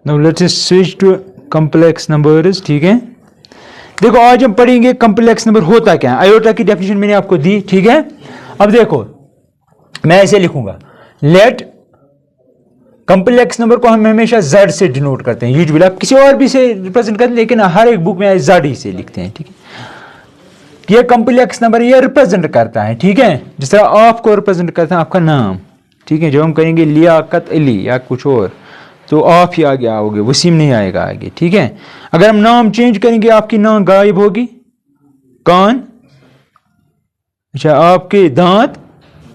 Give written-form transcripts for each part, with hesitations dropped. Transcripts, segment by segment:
Now let's switch to complex numbers. ठीक है, देखो आज हम पढ़ेंगे कॉम्प्लेक्स नंबर होता क्या है। आयोटा की डेफिनेशन मैंने आपको दी। ठीक है, अब देखो मैं ऐसे लिखूंगा, लेट कॉम्प्लेक्स नंबर को हम हमेशा z से डिनोट करते हैं यूजुअली, आप किसी और भी से रिप्रेजेंट करते हैं लेकिन हर एक बुक में z ही से लिखते हैं। ठीक है, ये कॉम्प्लेक्स नंबर ये रिप्रेजेंट करता है। ठीक है, जिस तरह आपको रिप्रेजेंट करता है आपका नाम। ठीक है, जब हम कहेंगे लियाकत अली या कुछ और तो आप ही आगे आओगे, वसीम नहीं आएगा आगे। ठीक है, अगर हम नाम चेंज करेंगे आपकी नाम गायब होगी, कान, अच्छा आपके दांत,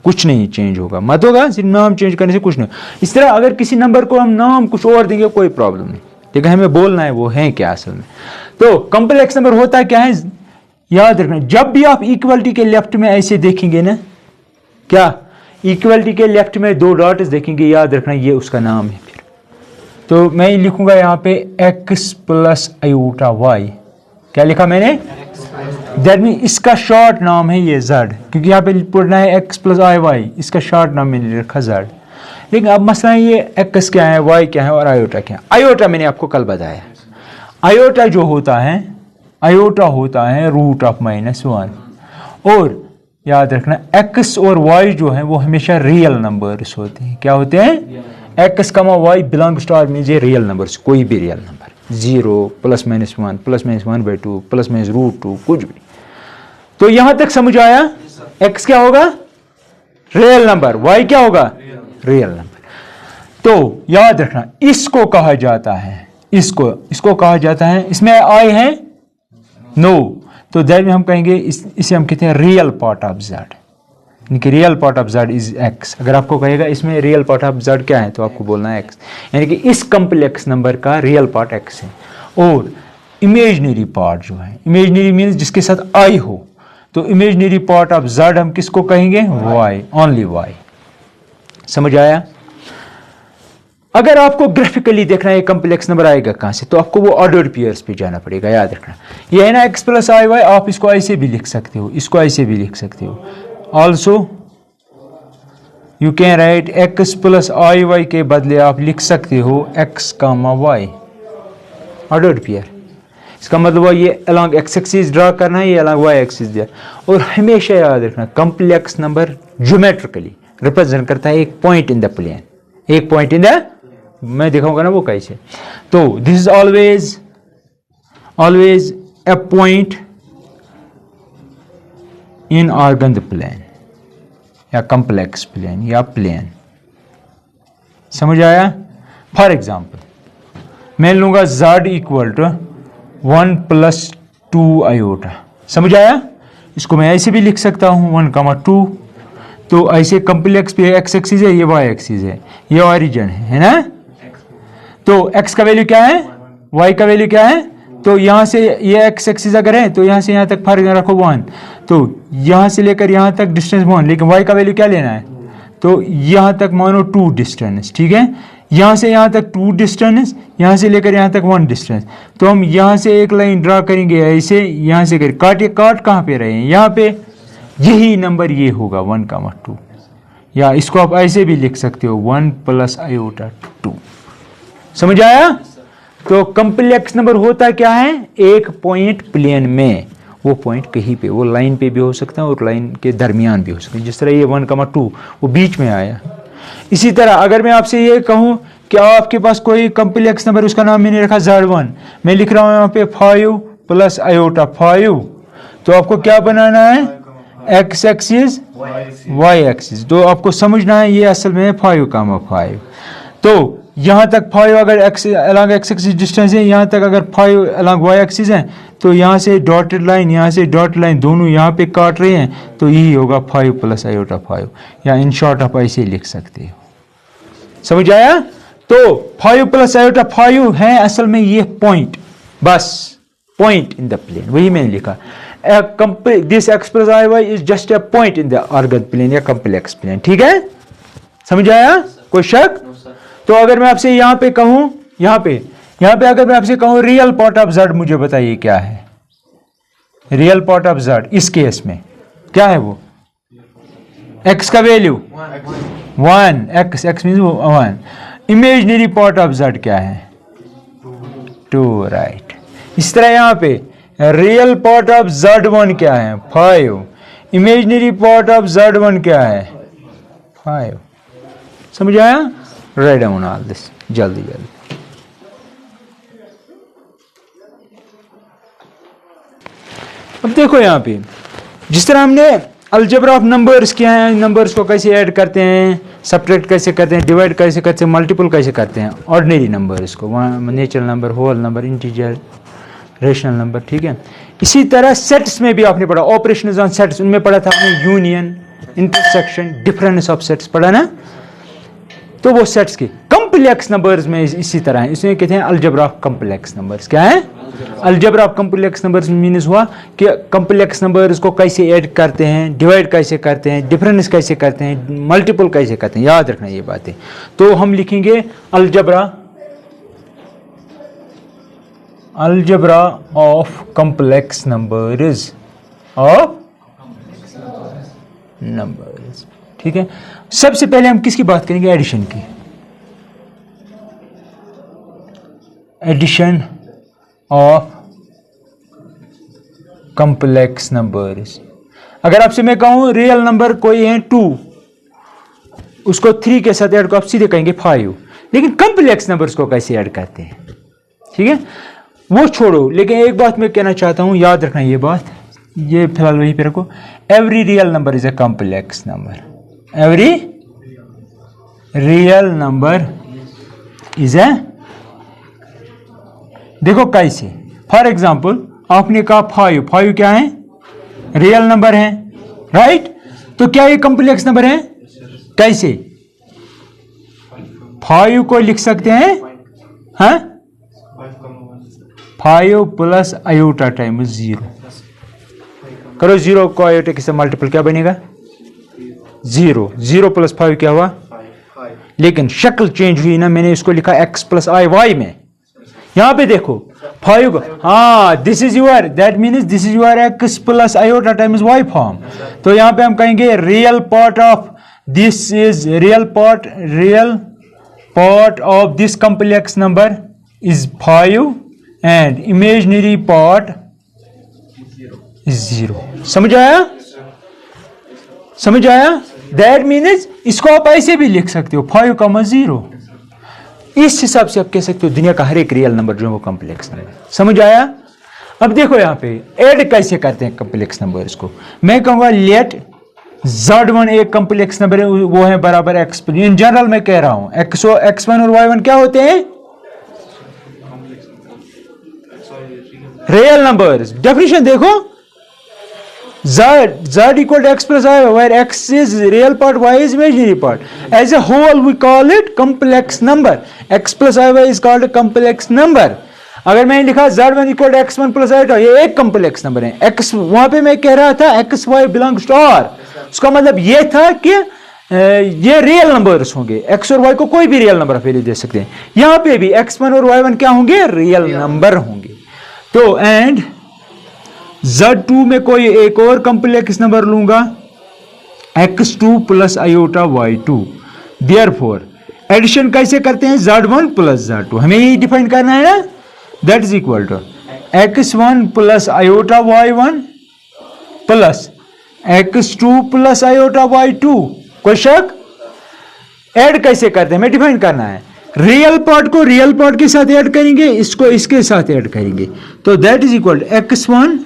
कुछ नहीं चेंज होगा, मत होगा, सिर्फ नाम चेंज करने से कुछ नहीं। इस तरह अगर किसी नंबर को हम नाम कुछ और देंगे कोई प्रॉब्लम नहीं, लेकिन हमें बोलना है वो है क्या असल में। तो कॉम्प्लेक्स नंबर होता क्या है, याद रखना, जब भी आप इक्वलिटी के लेफ्ट में ऐसे देखेंगे ना, क्या इक्वलिटी के लेफ्ट में दो डॉट्स देखेंगे, याद रखना ये उसका नाम है। फिर तो मैं लिखूंगा यहाँ पे x प्लस आयोटा y, क्या लिखा मैंने, दैट मीन इसका शॉर्ट नाम है ये z, क्योंकि यहाँ पे पढ़ना है x प्लस आई वाई, इसका शॉर्ट नाम मैंने रखा z। लेकिन अब मसला है ये x क्या है, y क्या है और आयोटा क्या है। आयोटा मैंने आपको कल बताया, आयोटा जो होता है, आयोटा होता है रूट ऑफ -1, और याद रखना x और y जो है वो हमेशा रियल नंबर्स होते हैं। क्या होते हैं, x, y belongs to R means ये रियल नंबर्स, कोई भी रियल नंबर, 0 +-1 +-1/2 +-√2 कुछ भी। तो यहां तक समझ आया, x क्या होगा, रियल नंबर, y क्या होगा, रियल नंबर। तो याद रखना इसको कहा जाता है, इसको कहा जाता है, इसमें i है नो, तो दैट में हम कहेंगे इसे हम कहते हैं रियल पार्ट ऑफ z, यानी कि real part of z is x। अगर आपको कहेगा इसमें रियल पार्ट ऑफ z क्या है तो आपको बोलना है x, यानी कि इस कॉम्प्लेक्स नंबर का रियल पार्ट x है। और इमेजिनरी पार्ट जो है, इमेजिनरी मीन्स जिसके साथ i हो, तो इमेजिनरी पार्ट ऑफ z हम किसको कहेंगे, y, ओनली y। समझ आया। अगर आपको ग्राफिकली देखना है कॉम्प्लेक्स नंबर आएगा कहां से, तो आपको वो ऑर्डर पेयर्स पे जाना पड़ेगा। याद रखना ये है ना x प्लस आई वाई, आप इसको ऐसे भी लिख सकते हो, इसको ऐसे भी लिख सकते हो। Also you can write x plus i y के बदले आप लिख सकते हो x, y, ऑर्डर पेयर। इसका मतलब ये अलॉन्ग x एक्सिस ड्रा करना है, ये अलॉन्ग y एक्सिस दिया। और हमेशा याद रखना कॉम्प्लेक्स नंबर ज्योमेट्रिकली रिप्रेजेंट करता है एक पॉइंट इन द प्लेन, एक पॉइंट इन द, मैं दिखाऊंगा ना वो कैसे। तो this is always a point in Argand plane या कॉम्प्लेक्स प्लेन या प्लेन। समझ आया। फॉर एग्जाम्पल मैं लूंगा z इक्वल टू 1 + 2 आयोटा। समझ आया। इसको मैं ऐसे भी लिख सकता हूं 1, 2। तो ऐसे कॉम्प्लेक्स पे x एक्सिस है, ये y एक्सिस है, ये ऑरिजिन है ना। तो x का वैल्यू क्या है, y का वैल्यू क्या है, तो यहां से ये x एक्सिस अगर है तो यहां से यहां तक फर्क रखो 1, तो यहां से लेकर यहां तक डिस्टेंस 1, लेकिन y का वैल्यू क्या लेना है, तो यहां तक मानो 2 डिस्टेंस। ठीक है, यहां से यहां तक 2 डिस्टेंस, यहां से लेकर यहां तक 1 डिस्टेंस। तो हम यहां से एक लाइन ड्रा करेंगे ऐसे, यहां से कर काट कहां पे रहे हैं, यहां पे, यही नंबर ये होगा 1, 2। या इसको आप ऐसे भी लिख सकते हो 1 + आयोटा 2। समझ आया। तो कॉम्प्लेक्स नंबर होता क्या है, एक पॉइंट प्लेन में, वो पॉइंट कहीं पे, वो लाइन पे भी हो सकता है और लाइन के दरमियान भी हो सकता है। जिस तरह ये 1, 2 वो बीच में आया। इसी तरह अगर मैं आपसे ये कहूं कि आपके पास कोई कॉम्प्लेक्स नंबर, उसका नाम मैंने रखा Z1, मैं लिख रहा हूं यहाँ पे 5 + आयोटा 5, तो आपको क्या बनाना है, x एक्सिस y एक्सिस। तो आपको समझना है ये असल में 5, 5। तो यहां तक 5 अगर अलॉन्ग x एक्सिस डिस्टेंस है, यहां तक अगर 5 अलॉन्ग y एक्सिस है, तो यहां से डॉटेड लाइन, यहां से डॉटेड लाइन, दोनों यहां पे काट रहे हैं, तो यही होगा 5 + आयोटा 5। या इन शॉर्ट आप ऐसे लिख सकते हो। समझ आया। तो 5 + आयोटा 5 है असल में ये पॉइंट, बस पॉइंट इन द प्लेन, वही मैंने लिखा। This x + i y is just a point in the Argand plane या कॉम्प्लेक्स प्लेन। ठीक है, समझ आया, कोई शक। तो अगर मैं आपसे यहां पे कहूं, यहां पे अगर मैं आपसे कहूं रियल पार्ट ऑफ z, मुझे बताइए क्या है रियल पार्ट ऑफ z। इस केस में क्या है, वो x का value 1, x means 1। Imaginary part of z क्या है, 2, राइट। इस तरह यहाँ पे रियल पार्ट ऑफ Z1 क्या है 5, इमेजिनरी पार्ट ऑफ Z1 क्या है 5। समझ आया? राइट डाउन ऑल दिस जल्दी जल्दी। अब देखो यहाँ पे जिस तरह हमने अलजेब्रा ऑफ नंबर्स किया है, नंबर्स को कैसे ऐड करते हैं, सब्ट्रैक्ट कैसे करते हैं, डिवाइड कैसे करते हैं, मल्टीपल कैसे करते हैं, ऑर्डिनरी नंबर्स को, natural number, whole number, integer, rational number, ठीक है। इसी तरह सेट्स में भी आपने पढ़ा, ऑपरेशंस ऑन सेट्स, उनमें पढ़ा था आपने union, intersection, difference of sets पढ़ा ना। तो वो सेट्स के कॉम्प्लेक्स नंबर्स में इसी तरह है, इसमें कहते हैं अलजेब्रा ऑफ कॉम्प्लेक्स नंबर्स। क्या है? Algebra of complex numbers means हुआ कि कॉम्प्लेक्स नंबर्स को कैसे ऐड करते हैं, डिवाइड कैसे करते हैं, डिफरेंस कैसे करते हैं, मल्टीपल कैसे करते हैं, याद रखना ये बातें। तो हम लिखेंगे अलजेब्रा ऑफ कॉम्प्लेक्स नंबर्स ठीक है। सबसे पहले हम किसकी बात करेंगे? एडिशन की। Addition of complex numbers. अगर आपसे मैं कहूं रियल नंबर कोई है 2, उसको 3 के साथ ऐड को आप सीधे कहेंगे 5, लेकिन कॉम्प्लेक्स नंबर्स को कैसे ऐड करते हैं, ठीक है, वो छोड़ो। लेकिन एक बात मैं कहना चाहता हूं, याद रखना ये बात, ये फिलहाल वहीं पे रखो। Every real number is a complex number. Every real number is ए, देखो कैसे, फॉर एग्जाम्पल आपने कहा 5 क्या है? रियल नंबर है, राइट। तो क्या ये कॉम्प्लेक्स नंबर है? कैसे? 5 को लिख सकते हैं, हाँ, 5 प्लस आयोटा टाइम्स 0। करो 0 को आयोटा के साथ मल्टीपल, क्या बनेगा? 0। 0 प्लस 5 क्या हुआ? लेकिन शक्ल चेंज हुई ना, मैंने इसको लिखा x प्लस आई वाई में। यहां पे देखो 5 को, हाँ, this is your, that means this is your x plus iota times y form. तो यहां पे हम कहेंगे real part of this is real part of this complex number is 5 and imaginary part is 0। समझ आया? समझ आया? दैट मीन्स इसको आप ऐसे भी लिख सकते हो 5,0। इस हिसाब से आप कह सकते हो दुनिया का हर एक रियल नंबर जो है वो कॉम्प्लेक्स नंबर। समझ आया? अब देखो यहाँ पे ऐड कैसे करते हैं कॉम्प्लेक्स नंबर्स को। मैं कहूंगा लेट Z1 एक कॉम्प्लेक्स नंबर है, वो है बराबर x। इन जनरल मैं कह रहा हूं x1 और y1 क्या होते हैं? Real numbers. डेफिनेशन देखो, Z equal to x plus I, where x is real part, y is imaginary part. As a whole, we call it complex number. X plus I is called a complex number. अगर मैंने लिखा Z1 equal to x1 plus I, तो ये एक complex number है। x वहां पे मैं कह रहा था x y belongs to R, उसका मतलब ये था कि ये रियल नंबर्स होंगे। x और y को कोई भी रियल नंबर वैल्यू दे सकते हैं। यहां पे भी x1 और y1 क्या होंगे? रियल नंबर होंगे। तो एंड Z2 में कोई एक और कॉम्प्लेक्स नंबर लूंगा x2 plus iota y2। Therefore addition कैसे करते हैं? Z1 प्लस Z2, हमें यही डिफाइन करना है ना। That is equal to x1 plus iota y1 plus x2 plus iota y2। कोई शक? ऐड कैसे करते हैं हमें डिफाइन करना है। रियल पार्ट को रियल पार्ट के साथ ऐड करेंगे, इसको इसके साथ ऐड करेंगे। तो that is equal to x1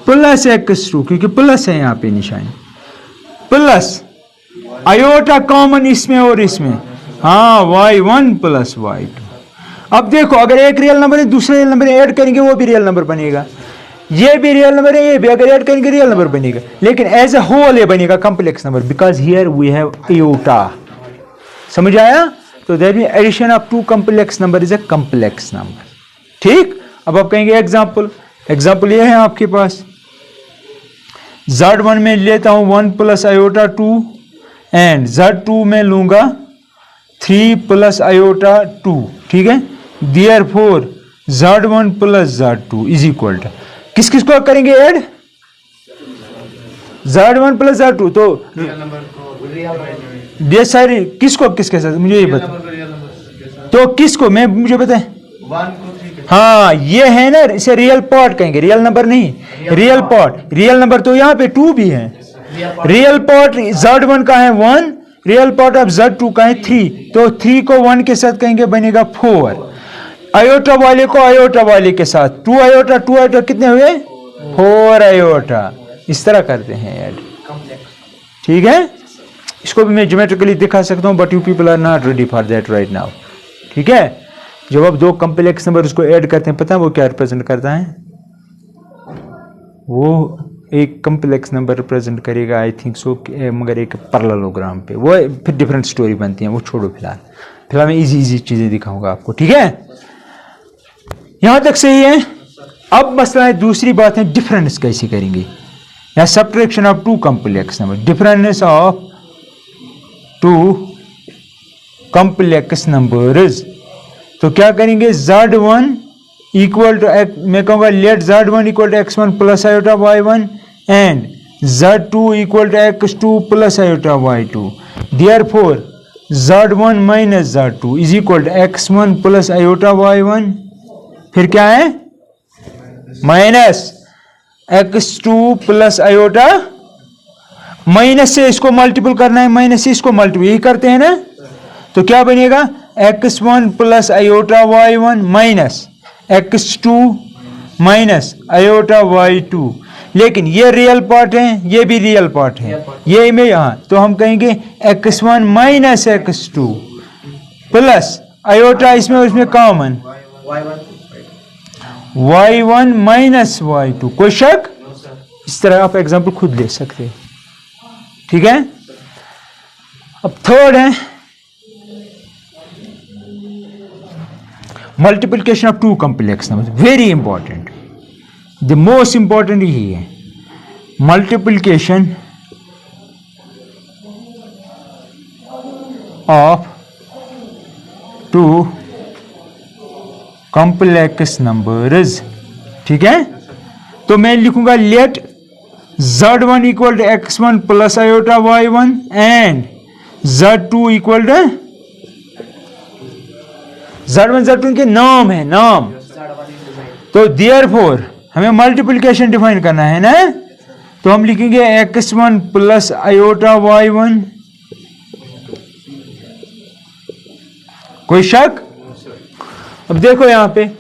plus x2, क्योंकि प्लस है यहां पे निशान, प्लस आयोटा कॉमन इसमें और इसमें, हाँ, y1 प्लस y2। अब देखो अगर एक रियल नंबर है दूसरे रियल नंबर ऐड करेंगे वो भी रियल नंबर बनेगा, ये भी रियल नंबर है, ये भी अगर ऐड करेंगे रियल नंबर बनेगा, लेकिन एज ए होल ये बनेगा complex number, because here we have iota. समझ आया? तो that means addition of two complex number is a complex number. ठीक, अब आप कहेंगे एग्जाम्पल ये है आपके पास, Z1 में लेता हूं 1 प्लस आयोटा 2 एंड Z2 में लूंगा 3 प्लस आयोटा 2। ठीक है, therefore Z1 plus Z2 is equal to किस किस को करेंगे ऐड? Z1 plus Z2। तो ये सारे किसको किसके साथ मुझे ये बता, तो किसको मैं मुझे बताएं, हाँ ये है ना, इसे रियल पार्ट कहेंगे, रियल नंबर नहीं, रियल पार्ट। रियल नंबर तो यहाँ पे 2 भी है। रियल पार्ट Z1 का है 1, रियल पार्ट ऑफ Z2 का है 3, तो 3 को 1 के साथ कहेंगे बनेगा 4। आयोटा वाले को आयोटा वाले के साथ 2 आयोटा 2 आयोटा कितने हुए 4 आयोटा। इस तरह करते हैं ऐड, ठीक है। इसको भी मैं ज्योमेट्रिकली दिखा सकता हूं, but you people are not ready for that right now, ठीक है। जब आप 2 कॉम्प्लेक्स नंबर उसको ऐड करते हैं, पता है वो क्या रिप्रेजेंट करता है? वो एक कॉम्प्लेक्स नंबर रिप्रेजेंट करेगा, आई थिंक सो, मगर एक पैरेललोग्राम पे। वो फिर डिफरेंट स्टोरी बनती है, वो छोड़ो फिलहाल मैं इजी चीजें दिखाऊंगा आपको, ठीक है। यहां तक सही है। अब मसला है, दूसरी बात है डिफरेंस कैसे करेंगे, या subtraction of 2 complex number, difference of 2 complex numbers. तो क्या करेंगे, Z1 इक्वल टू, मैं कहूंगा let Z1 equal to x1 plus iota y1 and Z2 equal to x2 plus iota y2। Therefore Z1 minus Z2 is equal to x1 plus iota y1, फिर क्या है minus x2 plus iota, minus से इसको multiple करना है, minus से इसको multiple, यही करते हैं ना। तो क्या बनेगा x1 plus iota y1 minus x2 minus iota y2। लेकिन ये रियल पार्ट है, ये भी रियल पार्ट है, ये में यहां, तो हम कहेंगे x1 minus x2 plus iota इसमें उसमें कॉमन y1 माइनस y2। कोई शक? इस तरह आप एग्जांपल खुद ले सकते हैं, ठीक है। अब थर्ड है multiplication of 2 complex number, very important, the most important यही है, मल्टीप्लिकेशन ऑफ 2 कॉम्प्लेक्स नंबर्स, ठीक है। तो मैं लिखूंगा let Z1 equal to x1 plus iota y1 and Z2 equal to, Z1 Z2 के नाम है, नाम। तो देयरफॉर हमें मल्टीप्लिकेशन डिफाइन करना है ना, तो हम लिखेंगे x1 प्लस आयोटा y1। कोई शक? अब देखो यहां पे,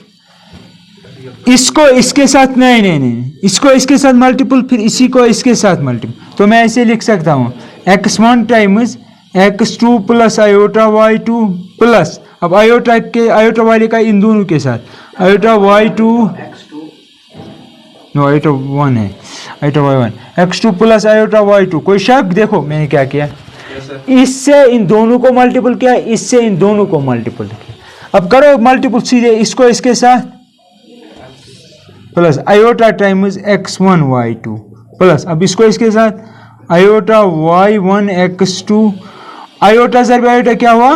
इसको इसके साथ नहीं, इसको इसके साथ मल्टीपल, फिर इसी को इसके साथ मल्टीपल, तो मैं ऐसे लिख सकता हूं x1 times x2 plus iota y2 plus, अब आयोटा के आयोटा वाले का इन दोनों के साथ आयोटा y2, नो आयोटा 1 है, iota y1 x2 plus iota y2। कोई शक? देखो मैंने क्या किया, इससे इन दोनों को मल्टीपल किया, इससे इन दोनों को मल्टीपल किया। अब करो मल्टीपल सीधे, इसको इसके साथ plus iota times x1 y2 plus, अब इसको इसके साथ iota y1 x2, iota sir iota क्या हुआ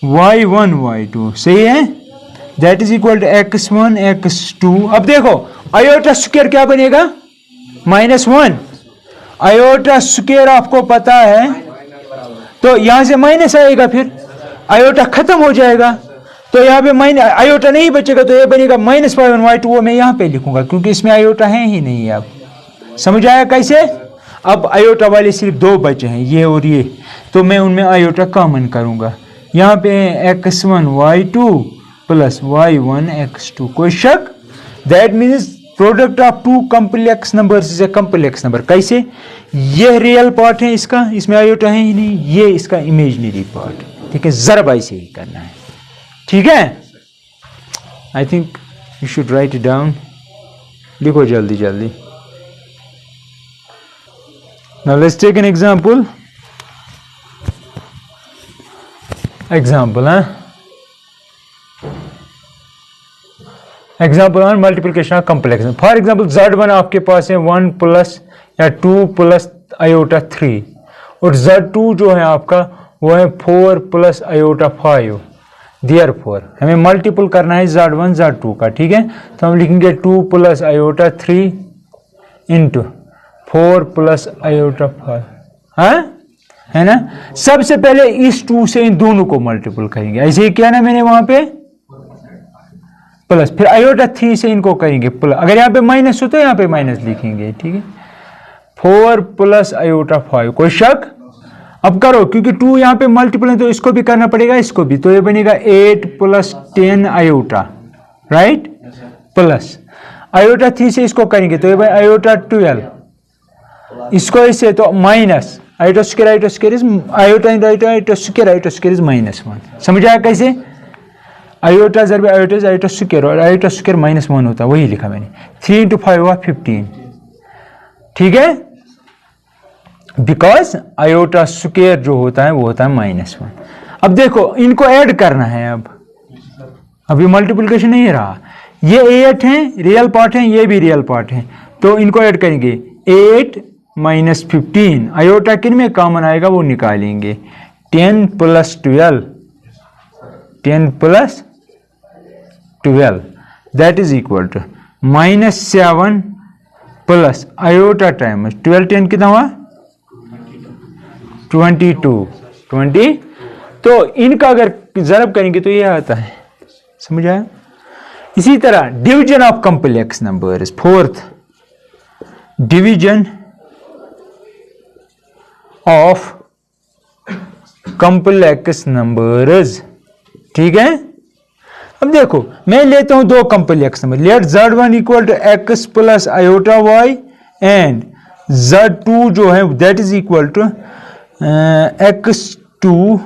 y1 y2, सही है, that is equal to x1 x2। अब देखो आयोटा स्क्वायर क्या बनेगा -1, आयोटा स्क्वायर आपको पता है, तो यहां से माइनस आएगा, फिर आयोटा खत्म हो जाएगा, तो यहाँ पे माइनस आयोटा नहीं बचेगा, तो ये बनेगा -y1 y2। वो मैं यहाँ पे लिखूंगा क्योंकि इसमें आयोटा है ही नहीं। अब समझ आया कैसे? अब आयोटा वाले सिर्फ 2 बचे हैं, ये और ये, तो मैं उनमें आयोटा कॉमन करूंगा। यहाँ पे x1 y2 plus y1 x2। कोई शक? That means product of 2 complex numbers is a complex number. कैसे? ये रियल पार्ट है इसका, इसमें आयोटा है ही नहीं, ये इसका इमेजिनरी पार्ट, ठीक है। जरा ऐसे ही करना है, ठीक है। I think you should write it down, लिखो जल्दी जल्दी। Now let's take an example, example on multiplication of complex. For example Z1 आपके पास है 1 प्लस या 2 प्लस आयोटा 3, और Z2 जो है आपका वो है 4 प्लस आयोटा 5। देयरफॉर हमें मल्टीपल करना है Z1 Z2 का, ठीक है। तो हम लिखेंगे 2 plus iota 3 into 4 plus iota 5, हाँ है ना। सबसे पहले इस 2 से इन दोनों को मल्टीपल करेंगे, ऐसे ही किया ना मैंने वहां पे, प्लस, फिर आयोटा 3 से इनको करेंगे प्लस, अगर यहाँ पे माइनस हो तो यहाँ पे माइनस लिखेंगे, ठीक है। 4 प्लस आयोटा 5, कोई शक? अब करो, क्योंकि 2 यहाँ पे मल्टीपल है तो इसको भी करना पड़ेगा, इसको भी, तो ये बनेगा 8 plus 10 iota, right, plus iota 3 से इसको करेंगे तो ये भाई आयोटा 12, इसको इससे तो minus iota square is iota square is -1, समझ आया कैसे? आयोटा जब आयोटा स्क्वायर और आयोटा स्क्वायर -1 होता है, वही लिखा मैंने। 3 × 5 हुआ 15, ठीक है, बिकॉज आयोटा स्क्वायर जो होता है वो होता है -1। अब देखो इनको ऐड करना है, अब ये मल्टीप्लिकेशन नहीं रहा, ये 8 है रियल पार्ट है, ये भी रियल पार्ट है, तो इनको ऐड करेंगे 8 - 15, आयोटा किन में कॉमन आएगा वो निकालेंगे, 10 + 12, 10 + 12 that is equal to -7 plus iota times 12 10 कितना हुआ 22 तो इनका अगर जरब करेंगे तो ये आता है, समझ आया? इसी तरह division of complex numbers, fourth division of complex numbers, ठीक है। अब देखो मैं लेता हूं 2 complex number, let z1 equal to x plus iota y and z2 जो है that is equal to x2,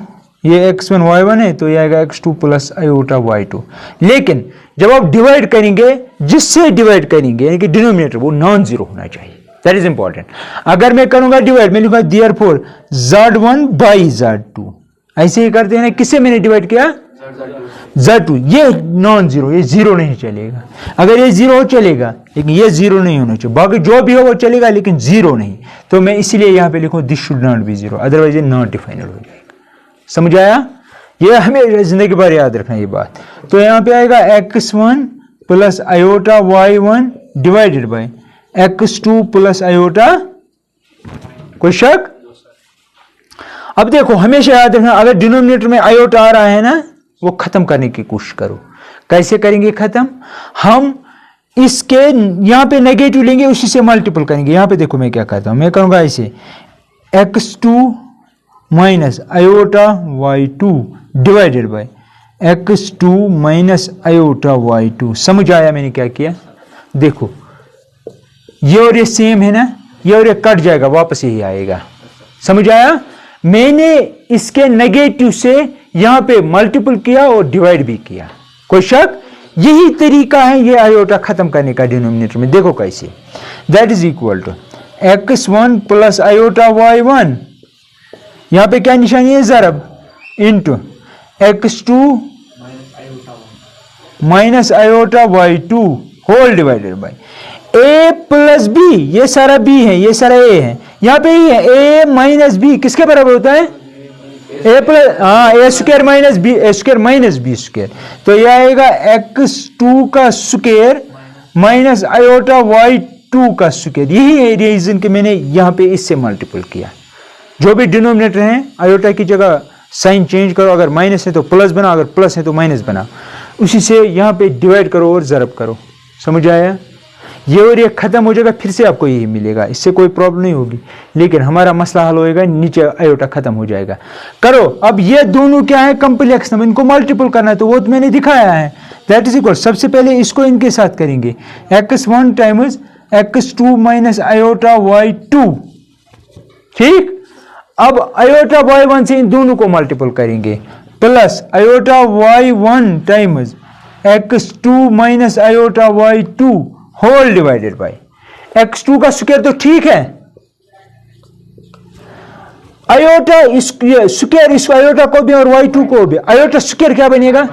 ये x1 y1 है तो ये आएगा x2 प्लस आयोटा y2। लेकिन जब आप डिवाइड करेंगे, जिससे डिवाइड करेंगे यानी कि डिनोमिनेटर वो नॉन जीरो होना चाहिए, दैट इज इंपॉर्टेंट। अगर मैं करूंगा डिवाइड, मैं लिखूंगा देयरफॉर z1 बाई z2, ऐसे ही करते हैं ना, किससे मैंने डिवाइड किया z2, ये नॉन जीरो, ये जीरो नहीं चलेगा, अगर ये जीरो चलेगा लेकिन ये जीरो नहीं होना चाहिए, बाकी जो भी हो वो चलेगा लेकिन जीरो नहीं, तो मैं इसलिए यहां पे लिखूं this should not be zero, otherwise ये नॉट डिफाइनल हो जाएगा, समझ आया? ये हमें जिंदगी भर याद रखना ये बात। तो यहां पे आएगा x1 plus iota y1 divided by x2 plus iota, कोई शक? अब देखो हमेशा याद रखना, अगर डिनोमिनेटर में आयोटा आ रहा है ना, वो खत्म करने की कोशिश करो। कैसे करेंगे खत्म? हम इसके यहां पे नेगेटिव लेंगे, उसी से मल्टीपल करेंगे। यहां पे देखो मैं क्या करता हूं, मैं करूंगा ऐसे x2 minus iota y2 divided by x2 minus iota y2। समझ आया मैंने क्या किया? देखो ये और ये सेम है ना, ये और ये कट जाएगा, वापस यही आएगा, समझ आया? मैंने इसके नेगेटिव से यहां पे मल्टीपल किया और डिवाइड भी किया, कोई शक? यही तरीका है ये आयोटा खत्म करने का डिनोमिनेटर में। देखो कैसे, that is equal to x1 plus iota y1, यहां पे क्या निशानी है जरब, into x2 minus iota y2 whole divided by a plus b, ये सारा b है ये सारा a है, यहां पे ही है a माइनस b किसके बराबर होता है a प्लस, हाँ a square minus b, a square minus b square, तो यह आएगा x2 का स्क्वायर माइनस आयोटा y2 का स्क्वायर। यही है रीजन कि मैंने यहां पे इससे मल्टीपल किया। जो भी डिनोमिनेटर है आयोटा की जगह साइन चेंज करो, अगर माइनस है तो प्लस बना, अगर प्लस है तो माइनस बना, उसी से यहां पे डिवाइड करो और जरब करो, समझ आया? ये और ये खत्म हो जाएगा, फिर से आपको यही मिलेगा, इससे कोई प्रॉब्लम नहीं होगी, लेकिन हमारा मसला हल होएगा, नीचे आयोटा खत्म हो जाएगा। करो, अब ये दोनों क्या है कॉम्प्लेक्स नंबर, इनको मल्टीपल करना है तो वो तो मैंने दिखाया है, दैट इज इक्वल, सबसे पहले इसको इनके साथ करेंगे x1 times x2 minus iota y2, ठीक। अब आयोटा y1 से इन दोनों को मल्टीपल करेंगे, plus iota y1 times x2 minus iota y2 whole divided by x2 का स्क्वायर, तो ठीक है, आयोटा स्क्वायर इसको आयोटा को भी और y2 को भी, आयोटा स्क्वायर क्या बनेगा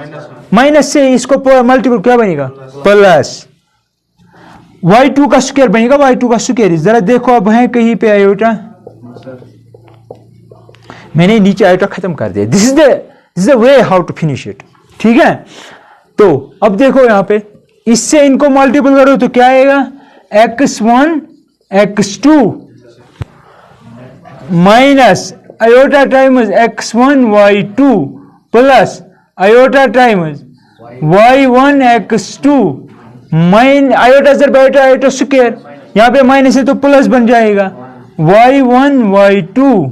माइनस से इसको मल्टीपल क्या बनेगा प्लस, y2 का स्क्वायर बनेगा y2 का स्क्वायर। जरा देखो अब है कहीं पे आयोटा, मैंने नीचे आयोटा खत्म कर दिया, this is the way how to finish it, ठीक है। तो अब देखो यहां पे इससे इनको मल्टीपल करो तो क्या आएगा, x1 x2 minus iota times x1 y2 plus iota times y1 x2 mine iota जर बायोटा आयोटा स्क्वायर, यहां पे माइनस है तो प्लस बन जाएगा y1 y2,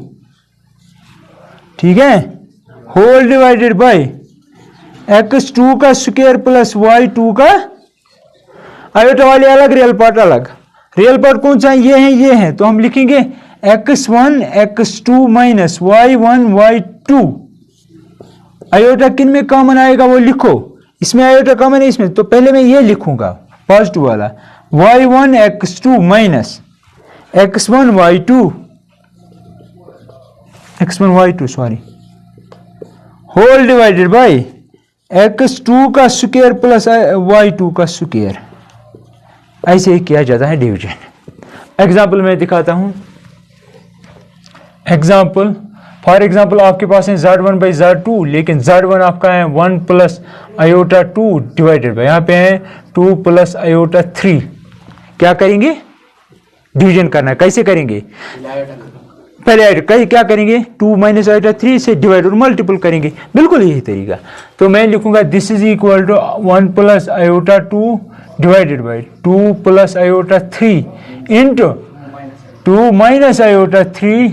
ठीक है, होल डिवाइडेड बाय x2 का स्क्वायर प्लस y2 का, आयोटा वाले अलग, रियल पार्ट अलग। रियल पार्ट कौन सा है? ये है, तो हम लिखेंगे x1 x2 minus y1 y2। Iota किन में कॉमन आएगा वो लिखो, इसमें आयोटा कॉमन है इसमें, तो पहले मैं ये लिखूंगा पॉजिटिव वाला y1 x2 minus x1 y2 sorry, whole divided by x2 का स्क्वायर प्लस y2 का स्क्वायर। ऐसे ही किया जाता है डिवीजन। एग्जाम्पल मैं दिखाता हूं। एग्जाम्पल, फॉर एग्जाम्पल आपके पास है z1 बाई z2, लेकिन z1 आपका है 1 प्लस आयोटा 2 डिवाइडेड बाई, यहाँ पे है 2 प्लस आयोटा 3। क्या करेंगे? डिवीजन करना है। कैसे करेंगे? पहले आयोटा क्या करेंगे? 2 माइनस आयोटा 3 से डिवाइड और मल्टीपल करेंगे, बिल्कुल यही तरीका। तो मैं लिखूंगा this is equal to 1 plus iota 2 divided by 2 plus iota 3 into 2 minus iota 3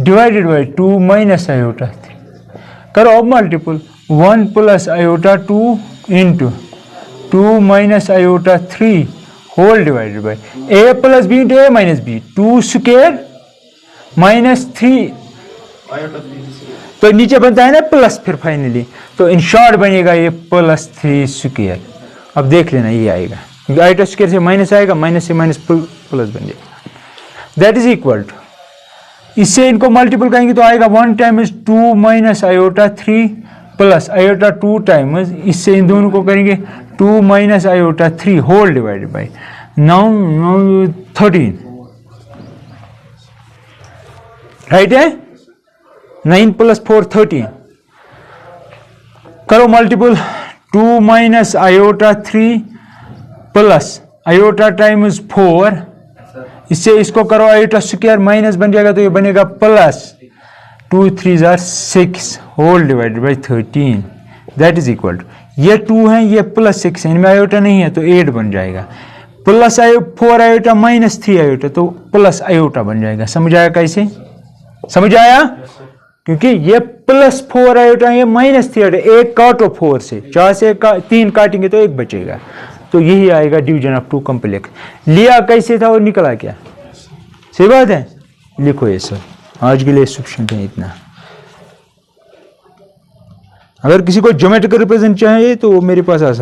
divided by 2 minus iota 3। करो अब multiple, 1 plus iota 2 into 2 minus iota 3 whole divided by a plus b into a minus b, 2 square minus 3, तो नीचे बनता है ना plus, फिर finally तो in short बनेगा ये प्लस 3 स्क्वायर। अब देख लेना ये आएगा, आयोटा स्क्वायर से माइनस आएगा, माइनस से माइनस प्लस बन जाएगा। दैट इज इक्वल टू, इससे इनको मल्टीपल करेंगे तो आएगा 1 times 2 minus iota 3 plus iota 2 times, इससे इन दोनों को करेंगे 2 minus iota 3 whole divided by now 13, right है? 9 प्लस 4 13। करो multiple, 2 minus iota 3 plus iota times 4, इससे इसको करो आयोटा स्क्वायर माइनस बन जाएगा तो ये बनेगा plus 2 3 6 whole divided by 13। That is equal to, ये 2 है ये प्लस 6 है, इनमें आयोटा नहीं है तो 8 बन जाएगा, प्लस 4 आयोटा माइनस 3 आयोटा तो प्लस आयोटा बन जाएगा। समझ आया कैसे? समझ आया? क्योंकि ये प्लस 4 आयोटा ये माइनस 3 आयोटा, एक काटो 4 से, 4 से 3 काटेंगे तो 1 बचेगा, तो यही आएगा डिवीजन ऑफ 2 कॉम्प्लेक्स। लिया कैसे था और निकला क्या? सही बात है, लिखो ये सब। आज के लिए सफिशिएंट है इतना। अगर किसी को ज्योमेट्रिकल रिप्रेजेंट चाहिए तो वो मेरे पास आ सकता है।